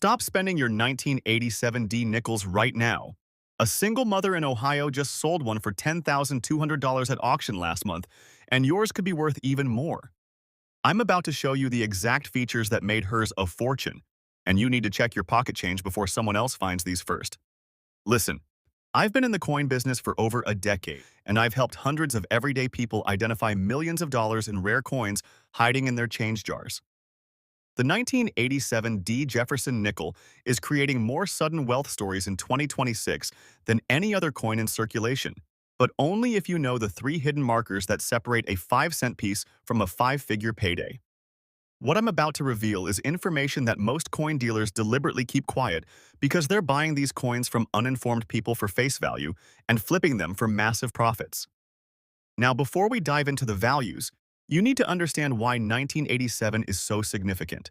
Stop spending your 1987 D nickels right now. A single mother in Ohio just sold one for $10,200 at auction last month, and yours could be worth even more. I'm about to show you the exact features that made hers a fortune, and you need to check your pocket change before someone else finds these first. Listen, I've been in the coin business for over a decade, and I've helped hundreds of everyday people identify millions of dollars in rare coins hiding in their change jars. The 1987 D. Jefferson nickel is creating more sudden wealth stories in 2026 than any other coin in circulation, but only if you know the three hidden markers that separate a 5-cent piece from a five-figure payday. What I'm about to reveal is information that most coin dealers deliberately keep quiet because they're buying these coins from uninformed people for face value and flipping them for massive profits. Now, before we dive into the values, you need to understand why 1987 is so significant.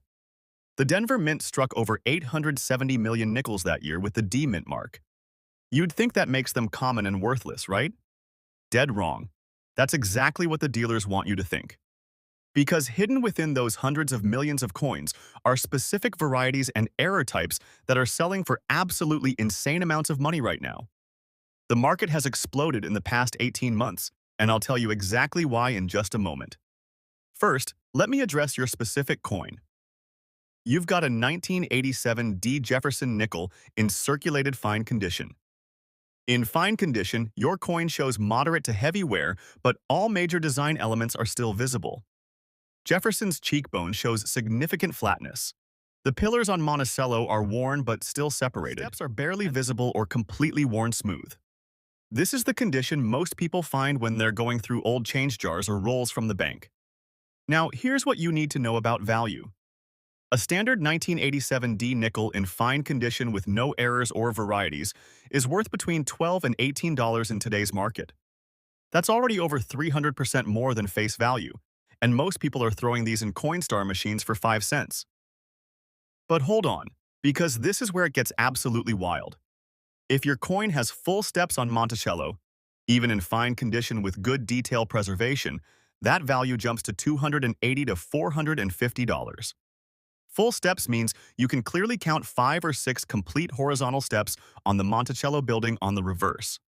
The Denver Mint struck over 870 million nickels that year with the D Mint mark. You'd think that makes them common and worthless, right? Dead wrong. That's exactly what the dealers want you to think. Because hidden within those hundreds of millions of coins are specific varieties and error types that are selling for absolutely insane amounts of money right now. The market has exploded in the past 18 months, and I'll tell you exactly why in just a moment. First, let me address your specific coin. You've got a 1987 D. Jefferson nickel in circulated fine condition. In fine condition, your coin shows moderate to heavy wear, but all major design elements are still visible. Jefferson's cheekbone shows significant flatness. The pillars on Monticello are worn but still separated. Steps are barely visible or completely worn smooth. This is the condition most people find when they're going through old change jars or rolls from the bank. Now, here's what you need to know about value. A standard 1987 D nickel in fine condition with no errors or varieties is worth between $12 and $18 in today's market. That's already over 300% more than face value, and most people are throwing these in Coinstar machines for 5 cents. But hold on, because this is where it gets absolutely wild. If your coin has full steps on Monticello, even in fine condition with good detail preservation, that value jumps to $280 to $450. Full steps means you can clearly count 5 or 6 complete horizontal steps on the Monticello building on the reverse.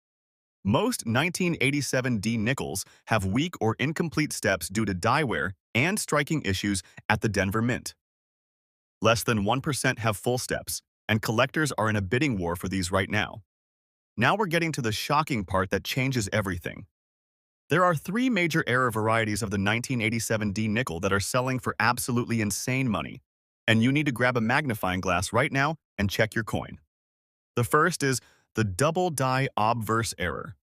Most 1987 D nickels have weak or incomplete steps due to die wear and striking issues at the Denver Mint. Less than 1% have full steps, and collectors are in a bidding war for these right now. Now we're getting to the shocking part that changes everything. There are 3 major error varieties of the 1987 D nickel that are selling for absolutely insane money, and you need to grab a magnifying glass right now and check your coin. The first is the double die obverse error.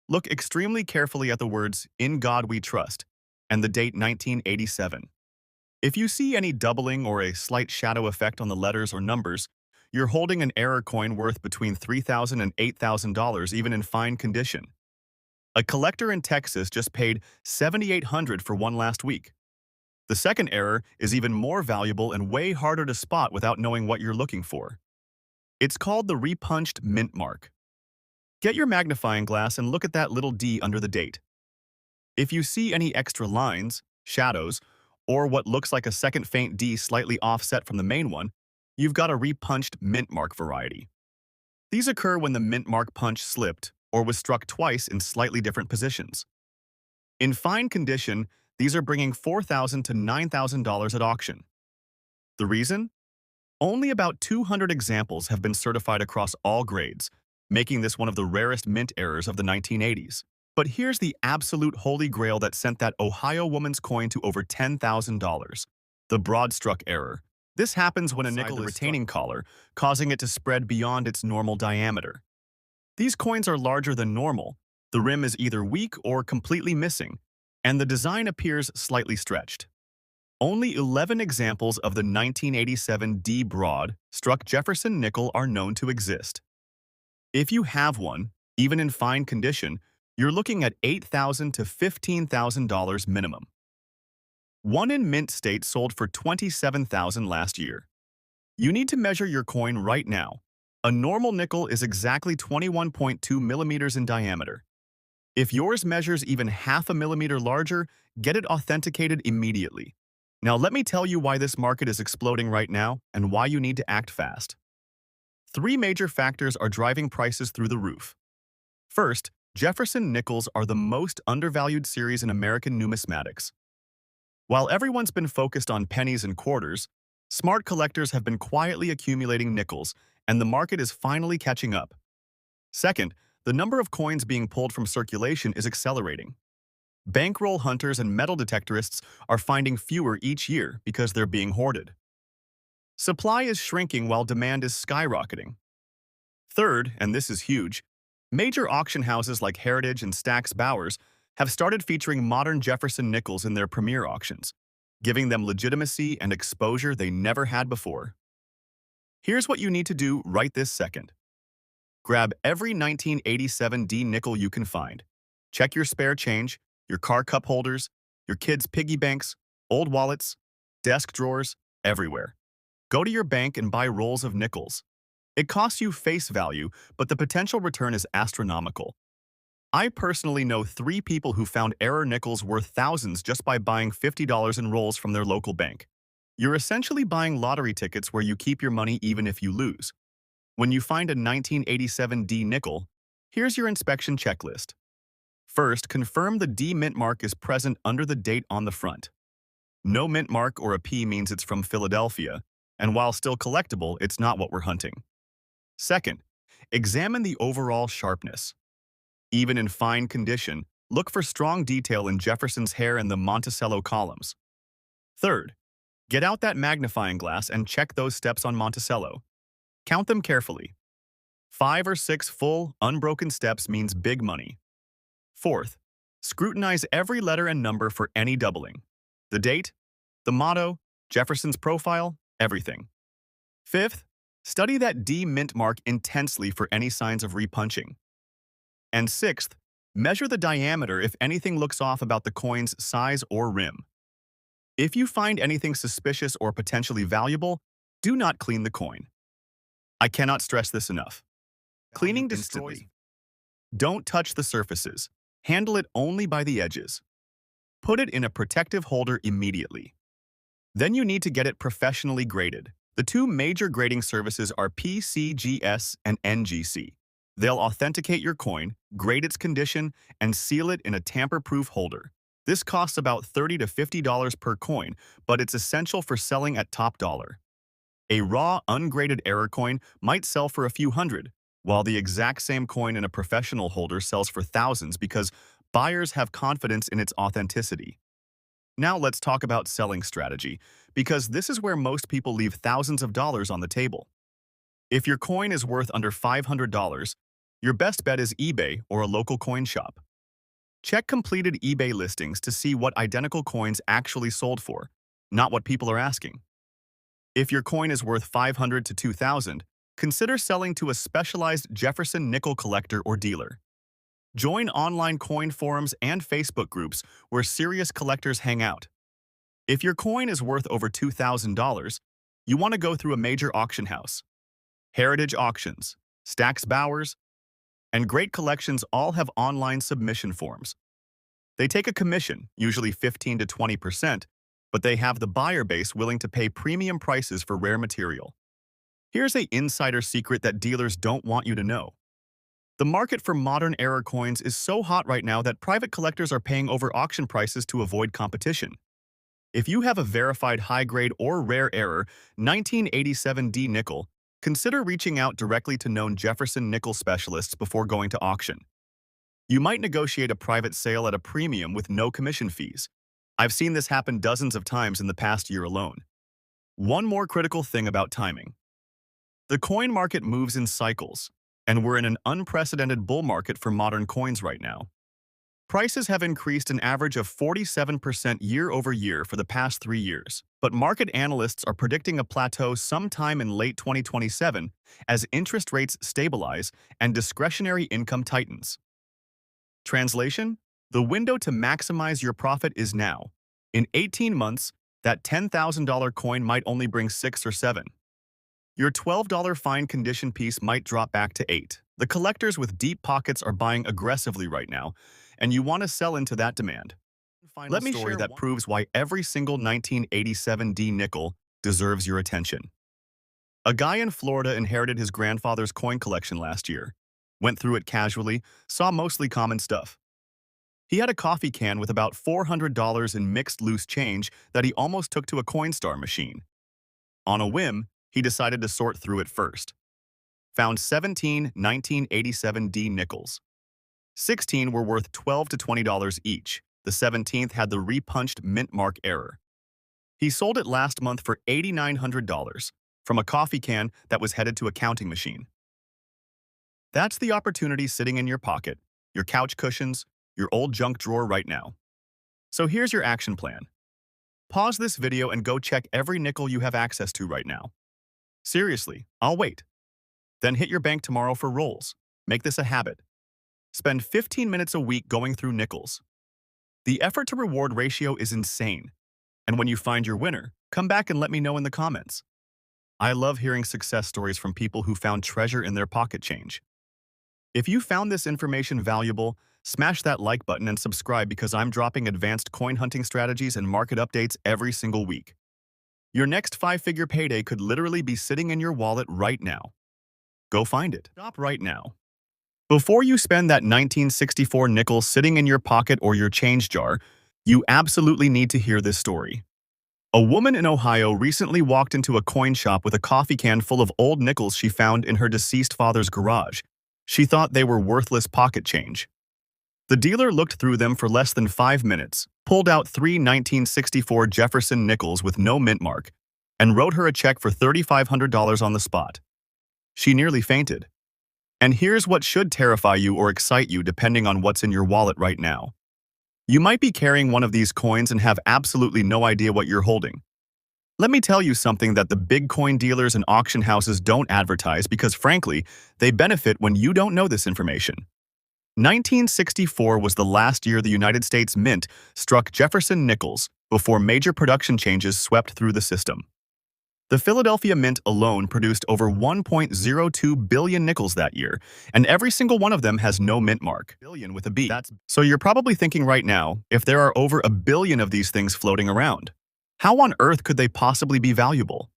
Look extremely carefully at the words "In God We Trust" and the date 1987. If you see any doubling or a slight shadow effect on the letters or numbers, you're holding an error coin worth between $3,000 and $8,000 even in fine condition. A collector in Texas just paid $7,800 for one last week. The second error is even more valuable and way harder to spot without knowing what you're looking for. It's called the repunched mint mark. Get your magnifying glass and look at that little D under the date. If you see any extra lines, shadows, or what looks like a second faint D slightly offset from the main one, you've got a repunched mint mark variety. These occur when the mint mark punch slipped or was struck twice in slightly different positions. In fine condition, these are bringing $4,000 to $9,000 at auction. The reason? Only about 200 examples have been certified across all grades, making this one of the rarest mint errors of the 1980s. But here's the absolute holy grail that sent that Ohio woman's coin to over $10,000. The broad struck error. This happens when a nickel is retaining collar, causing it to spread beyond its normal diameter. These coins are larger than normal, the rim is either weak or completely missing, and the design appears slightly stretched. Only 11 examples of the 1987 D broad struck Jefferson nickel are known to exist. If you have one, even in fine condition, you're looking at $8,000 to $15,000 minimum. One in mint state sold for $27,000 last year. You need to measure your coin right now. A normal nickel is exactly 21.2 millimeters in diameter. If yours measures even half a millimeter larger, get it authenticated immediately. Now let me tell you why this market is exploding right now and why you need to act fast. Three major factors are driving prices through the roof. First, Jefferson nickels are the most undervalued series in American numismatics. While everyone's been focused on pennies and quarters, smart collectors have been quietly accumulating nickels, and the market is finally catching up. Second, the number of coins being pulled from circulation is accelerating. Bankroll hunters and metal detectorists are finding fewer each year because they're being hoarded. Supply is shrinking while demand is skyrocketing. Third, and this is huge, major auction houses like Heritage and Stack's Bowers have started featuring modern Jefferson nickels in their premier auctions, giving them legitimacy and exposure they never had before. Here's what you need to do right this second. Grab every 1987 D nickel you can find. Check your spare change, your car cup holders, your kids' piggy banks, old wallets, desk drawers, everywhere. Go to your bank and buy rolls of nickels. It costs you face value, but the potential return is astronomical. I personally know 3 people who found error nickels worth thousands just by buying $50 in rolls from their local bank. You're essentially buying lottery tickets where you keep your money even if you lose. When you find a 1987 D nickel, here's your inspection checklist. First, confirm the D mint mark is present under the date on the front. No mint mark or a P means it's from Philadelphia, and while still collectible, it's not what we're hunting. Second, examine the overall sharpness. Even in fine condition, look for strong detail in Jefferson's hair and the Monticello columns. Third, get out that magnifying glass and check those steps on Monticello. Count them carefully. 5 or 6 full, unbroken steps means big money. Fourth, scrutinize every letter and number for any doubling. The date, the motto, Jefferson's profile, everything. Fifth, study that D mint mark intensely for any signs of repunching. And sixth, measure the diameter if anything looks off about the coin's size or rim. If you find anything suspicious or potentially valuable, do not clean the coin. I cannot stress this enough. Cleaning instantly. Don't touch the surfaces. Handle it only by the edges. Put it in a protective holder immediately. Then you need to get it professionally graded. The 2 major grading services are PCGS and NGC. They'll authenticate your coin, grade its condition, and seal it in a tamper-proof holder. This costs about $30 to $50 per coin, but it's essential for selling at top dollar. A raw, ungraded error coin might sell for a few hundred, while the exact same coin in a professional holder sells for thousands because buyers have confidence in its authenticity. Now let's talk about selling strategy, because this is where most people leave thousands of dollars on the table. If your coin is worth under $500, your best bet is eBay or a local coin shop. Check completed eBay listings to see what identical coins actually sold for, not what people are asking. If your coin is worth $500 to $2,000, consider selling to a specialized Jefferson nickel collector or dealer. Join online coin forums and Facebook groups where serious collectors hang out. If your coin is worth over $2,000, you want to go through a major auction house. Heritage Auctions, Stack's Bowers, and Great Collections all have online submission forms. They take a commission, usually 15 to 20%, but they have the buyer base willing to pay premium prices for rare material. Here's an insider secret that dealers don't want you to know. The market for modern error coins is so hot right now that private collectors are paying over auction prices to avoid competition. If you have a verified high-grade or rare error 1987 D nickel, consider reaching out directly to known Jefferson nickel specialists before going to auction. You might negotiate a private sale at a premium with no commission fees. I've seen this happen dozens of times in the past year alone. One more critical thing about timing. The coin market moves in cycles, and we're in an unprecedented bull market for modern coins right now. Prices have increased an average of 47% year over year for the past 3 years, but market analysts are predicting a plateau sometime in late 2027 as interest rates stabilize and discretionary income tightens. Translation: the window to maximize your profit is now. In 18 months, that $10,000 coin might only bring 6 or 7. Your $12 fine condition piece might drop back to 8. The collectors with deep pockets are buying aggressively right now, and you want to sell into that demand. Let me share that proves why every single 1987 D nickel deserves your attention. A guy in Florida inherited his grandfather's coin collection last year. Went through it casually, saw mostly common stuff. He had a coffee can with about $400 in mixed loose change that he almost took to a Coinstar machine. On a whim, he decided to sort through it first. Found 17 1987 D nickels. 16 were worth $12 to $20 each. The 17th had the repunched mint mark error. He sold it last month for $8,900 from a coffee can that was headed to a counting machine. That's the opportunity sitting in your pocket, your couch cushions, your old junk drawer right now. So here's your action plan. Pause this video and go check every nickel you have access to right now. Seriously, I'll wait. Then hit your bank tomorrow for rolls. Make this a habit. Spend 15 minutes a week going through nickels. The effort to reward ratio is insane. And when you find your winner, come back and let me know in the comments. I love hearing success stories from people who found treasure in their pocket change. If you found this information valuable, smash that like button and subscribe because I'm dropping advanced coin hunting strategies and market updates every single week. Your next five-figure payday could literally be sitting in your wallet right now. Go find it. Stop right now. Before you spend that 1964 nickel sitting in your pocket or your change jar, you absolutely need to hear this story. A woman in Ohio recently walked into a coin shop with a coffee can full of old nickels she found in her deceased father's garage. She thought they were worthless pocket change. The dealer looked through them for less than 5 minutes, pulled out 3 1964 Jefferson nickels with no mint mark, and wrote her a check for $3,500 on the spot. She nearly fainted. And here's what should terrify you or excite you depending on what's in your wallet right now. You might be carrying one of these coins and have absolutely no idea what you're holding. Let me tell you something that the big coin dealers and auction houses don't advertise because, frankly, they benefit when you don't know this information. 1964 was the last year the United States Mint struck Jefferson nickels before major production changes swept through the system. The Philadelphia Mint alone produced over 1.02 billion nickels that year, and every single one of them has no mint mark. Billion with a B. So you're probably thinking right now, if there are over a billion of these things floating around, how on earth could they possibly be valuable?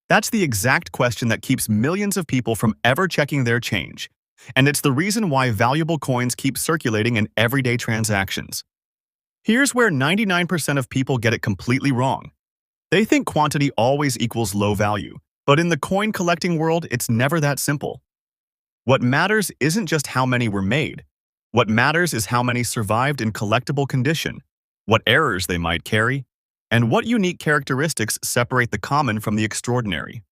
That's the exact question that keeps millions of people from ever checking their change, and it's the reason why valuable coins keep circulating in everyday transactions. Here's where 99% of people get it completely wrong. They think quantity always equals low value, but in the coin collecting world, it's never that simple. What matters isn't just how many were made. What matters is how many survived in collectible condition, what errors they might carry, and what unique characteristics separate the common from the extraordinary.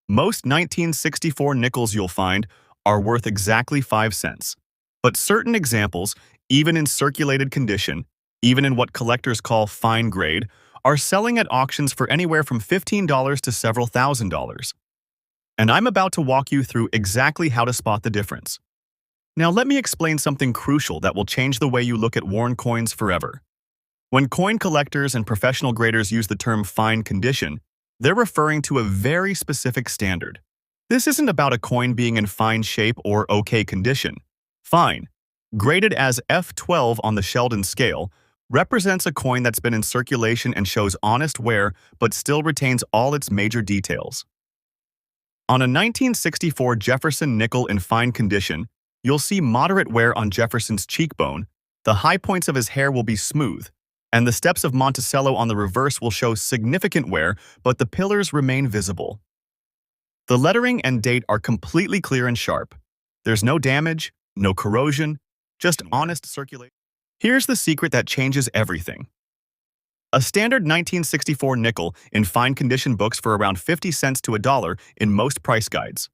Most 1964 nickels you'll find are worth exactly 5 cents. But certain examples, even in circulated condition, even in what collectors call fine grade, are selling at auctions for anywhere from $15 to several $1,000s. And I'm about to walk you through exactly how to spot the difference. Now let me explain something crucial that will change the way you look at worn coins forever. When coin collectors and professional graders use the term fine condition, they're referring to a very specific standard. This isn't about a coin being in fine shape or okay condition. Fine, graded as F12 on the Sheldon scale, represents a coin that's been in circulation and shows honest wear but still retains all its major details. On a 1964 Jefferson nickel in fine condition, you'll see moderate wear on Jefferson's cheekbone, the high points of his hair will be smooth, and the steps of Monticello on the reverse will show significant wear, but the pillars remain visible. The lettering and date are completely clear and sharp. There's no damage, no corrosion, just honest circulation. Here's the secret that changes everything. A standard 1964 nickel in fine condition books for around 50 cents to $1 in most price guides.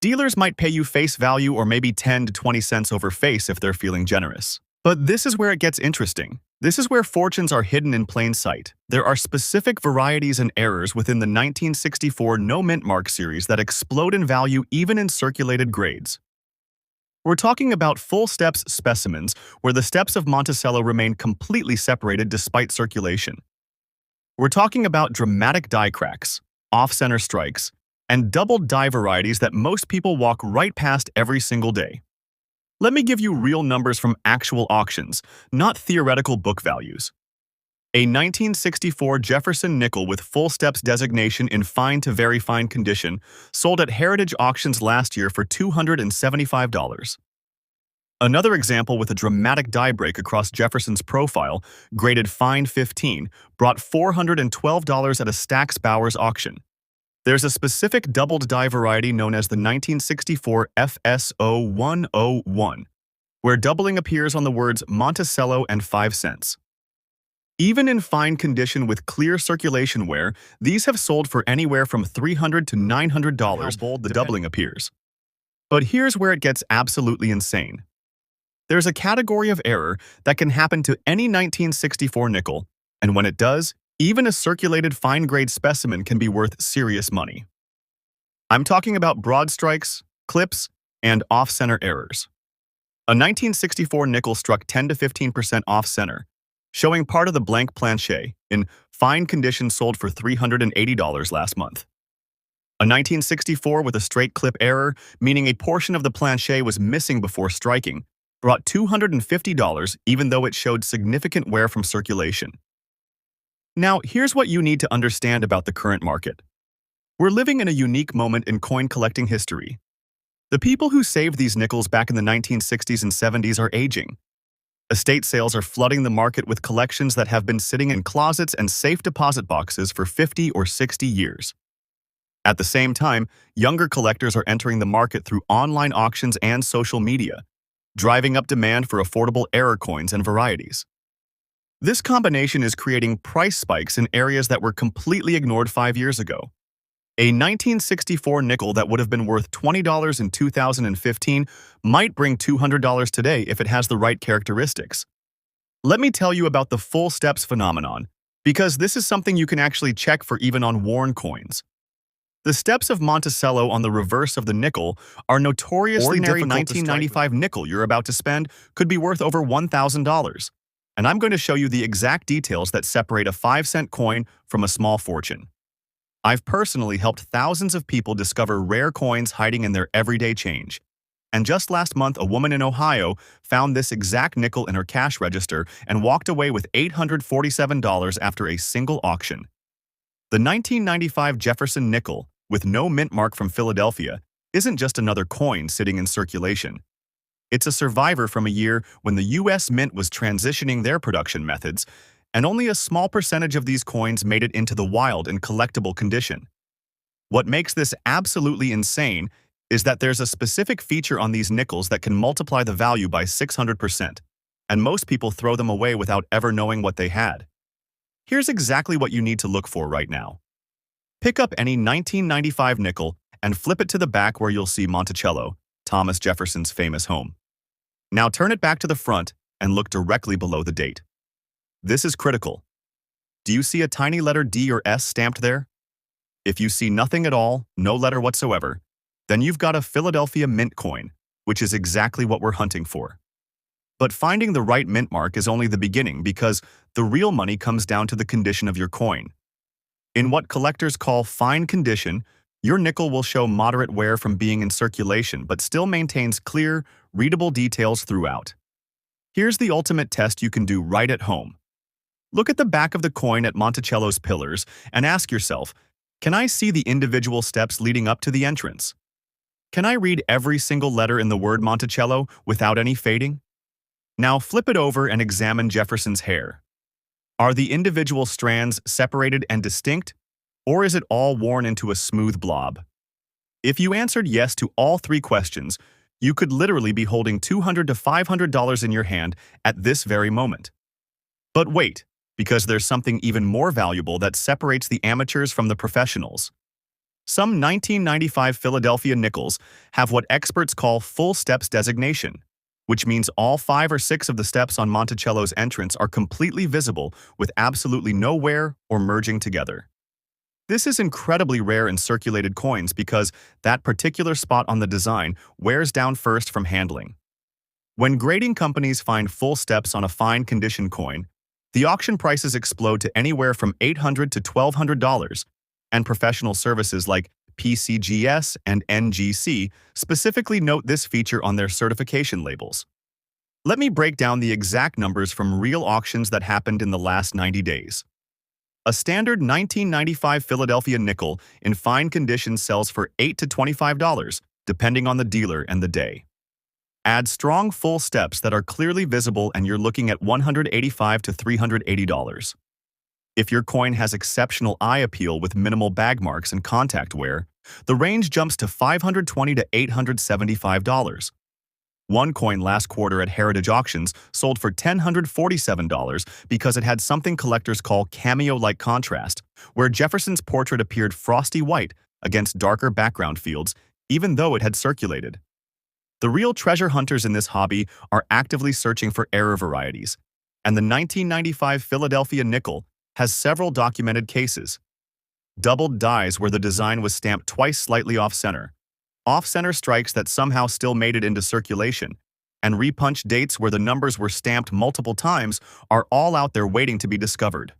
Dealers might pay you face value or maybe 10 to 20 cents over face if they're feeling generous. But this is where it gets interesting. This is where fortunes are hidden in plain sight. There are specific varieties and errors within the 1964 no mint mark series that explode in value even in circulated grades. We're talking about full steps specimens where the steps of Monticello remain completely separated despite circulation. We're talking about dramatic die cracks, off-center strikes, and double die varieties that most people walk right past every single day. Let me give you real numbers from actual auctions, not theoretical book values. A 1964 Jefferson nickel with full steps designation in fine to very fine condition sold at Heritage Auctions last year for $275. Another example with a dramatic die break across Jefferson's profile, graded fine 15, brought $412 at a Stack's Bowers auction. There's a specific doubled die variety known as the 1964 FSO101, where doubling appears on the words Monticello and 5 cents. Even in fine condition with clear circulation wear, these have sold for anywhere from $300 to $900. How bold the doubling appears. But here's where it gets absolutely insane. There's a category of error that can happen to any 1964 nickel, and when it does, even a circulated fine-grade specimen can be worth serious money. I'm talking about broad strikes, clips, and off-center errors. A 1964 nickel struck 10 to 15% off-center, showing part of the blank plancher in fine condition sold for $380 last month. A 1964 with a straight clip error, meaning a portion of the plancher was missing before striking, brought $250 even though it showed significant wear from circulation. Now, here's what you need to understand about the current market. We're living in a unique moment in coin collecting history. The people who saved these nickels back in the 1960s and 70s are aging. Estate sales are flooding the market with collections that have been sitting in closets and safe deposit boxes for 50 or 60 years. At the same time, younger collectors are entering the market through online auctions and social media, driving up demand for affordable error coins and varieties. This combination is creating price spikes in areas that were completely ignored 5 years ago. A 1964 nickel that would have been worth $20 in 2015 might bring $200 today if it has the right characteristics. Let me tell you about the full steps phenomenon, because this is something you can actually check for even on worn coins. The steps of Monticello on the reverse of the nickel are notoriously difficult. Ordinary 1995 nickel you're about to spend could be worth over $1,000, and I'm going to show you the exact details that separate a 5-cent coin from a small fortune. I've personally helped thousands of people discover rare coins hiding in their everyday change. And just last month, a woman in Ohio found this exact nickel in her cash register and walked away with $847 after a single auction. The 1995 Jefferson nickel, with no mint mark from Philadelphia, isn't just another coin sitting in circulation. It's a survivor from a year when the U.S. Mint was transitioning their production methods, and only a small percentage of these coins made it into the wild in collectible condition. What makes this absolutely insane is that there's a specific feature on these nickels that can multiply the value by 600%, and most people throw them away without ever knowing what they had. Here's exactly what you need to look for right now. Pick up any 1995 nickel and flip it to the back where you'll see Monticello, Thomas Jefferson's famous home. Now turn it back to the front and look directly below the date. This is critical. Do you see a tiny letter D or S stamped there? If you see nothing at all, no letter whatsoever, then you've got a Philadelphia mint coin, which is exactly what we're hunting for. But finding the right mint mark is only the beginning, because the real money comes down to the condition of your coin. In what collectors call fine condition, your nickel will show moderate wear from being in circulation but still maintains clear, readable details throughout. Here's the ultimate test you can do right at home. Look at the back of the coin at Monticello's pillars and ask yourself, can I see the individual steps leading up to the entrance? Can I read every single letter in the word Monticello without any fading? Now flip it over and examine Jefferson's hair. Are the individual strands separated and distinct, or is it all worn into a smooth blob? If you answered yes to all 3 questions, you could literally be holding $200 to $500 in your hand at this very moment. But wait, because there's something even more valuable that separates the amateurs from the professionals. Some 1995 Philadelphia nickels have what experts call full steps designation, which means all 5 or 6 of the steps on Monticello's entrance are completely visible with absolutely no wear or merging together. This is incredibly rare in circulated coins because that particular spot on the design wears down first from handling. When grading companies find full steps on a fine condition coin, the auction prices explode to anywhere from $800 to $1,200, and professional services like PCGS, and NGC specifically note this feature on their certification labels. Let me break down the exact numbers from real auctions that happened in the last 90 days. A standard 1995 Philadelphia nickel in fine condition sells for $8 to $25, depending on the dealer and the day. Add strong full steps that are clearly visible and you're looking at $185 to $380. If your coin has exceptional eye appeal with minimal bag marks and contact wear, the range jumps to $520 to $875. One coin last quarter at Heritage Auctions sold for $1,047 because it had something collectors call cameo-like contrast, where Jefferson's portrait appeared frosty white against darker background fields, even though it had circulated. The real treasure hunters in this hobby are actively searching for error varieties, and the 1995 Philadelphia nickel has several documented cases. Doubled dies where the design was stamped twice slightly off-center, off-center strikes that somehow still made it into circulation, and repunch dates where the numbers were stamped multiple times are all out there waiting to be discovered.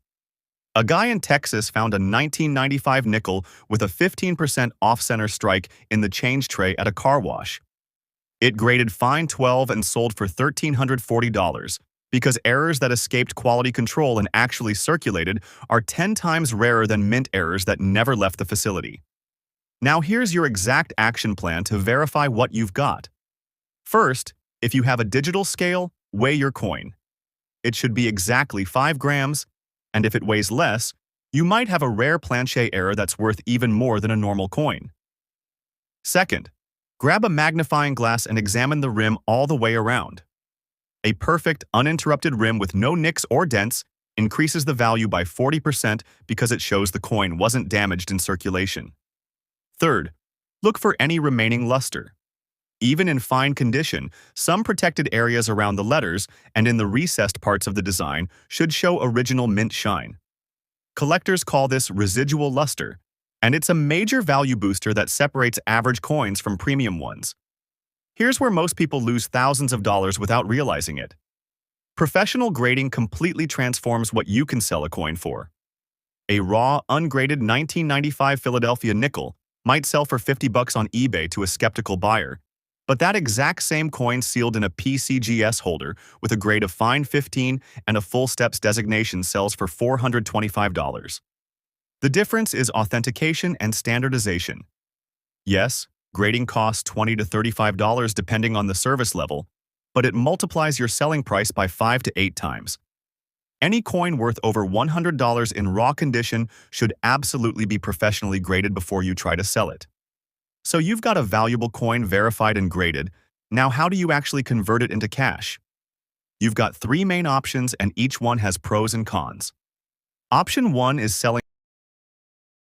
A guy in Texas found a 1995 nickel with a 15% off-center strike in the change tray at a car wash. It graded fine 12 and sold for $1,340 because errors that escaped quality control and actually circulated are 10 times rarer than mint errors that never left the facility. Now here's your exact action plan to verify what you've got. First, if you have a digital scale, weigh your coin. It should be exactly 5 grams, and if it weighs less, you might have a rare planche error that's worth even more than a normal coin. Second, grab a magnifying glass and examine the rim all the way around. A perfect, uninterrupted rim with no nicks or dents increases the value by 40% because it shows the coin wasn't damaged in circulation. Third, look for any remaining luster. Even in fine condition, some protected areas around the letters and in the recessed parts of the design should show original mint shine. Collectors call this residual luster, and it's a major value booster that separates average coins from premium ones. Here's where most people lose thousands of dollars without realizing it. Professional grading completely transforms what you can sell a coin for. A raw, ungraded 1995 Philadelphia nickel might sell for $50 on eBay to a skeptical buyer, but that exact same coin sealed in a PCGS holder with a grade of fine 15 and a full steps designation sells for $425. The difference is authentication and standardization. Yes, grading costs $20 to $35 depending on the service level, but it multiplies your selling price by 5 to 8 times. Any coin worth over $100 in raw condition should absolutely be professionally graded before you try to sell it. So you've got a valuable coin verified and graded. Now how do you actually convert it into cash? You've got 3 main options and each one has pros and cons. Option 1 is selling